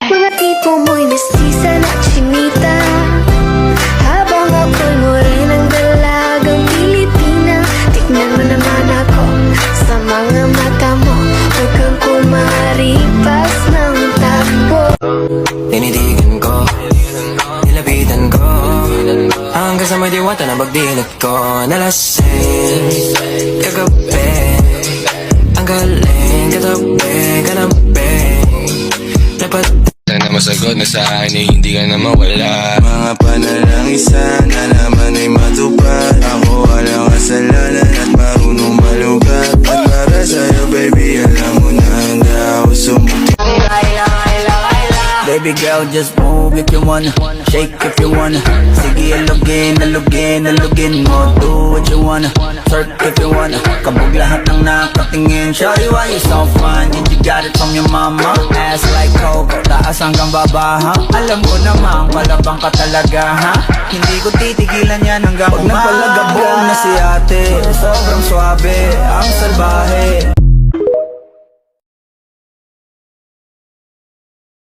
Mga tipo mo'y mestiza na chinita, habang ako'y morenang dalagang Pilipina. Tignan mo naman ako sa mga mata mo, huwag kang kumaripas ng takbo. Tinitigan ko, nilapitan ko, hanggang sa may diwata na pagdilat ko. Nalasing kagabi, ang galing katabi dapat Sana masagot na sa akin eh, hindi ka na mawala. Mga panalangin sana naman ay matupad. Ako walang kasalanan at marunong malugat. At para sa'yo baby, alam mo na handa ako sumuti. Baby girl, just move if you wanna, shake if you wanna. Sige, alugin mo, do what you wanna, twerk if you wanna. Kabog lahat ng nakatingin. Shawty, why you so fun? Did you got it from your mama? Ass like Coco, taas hanggang baba, ha? Alam ko naman, palabang ka talaga, ha? Hindi ko titigilan yan hanggang umaga. Pag nagpalagabong na si ate, sobrang swabe, ang salbahe.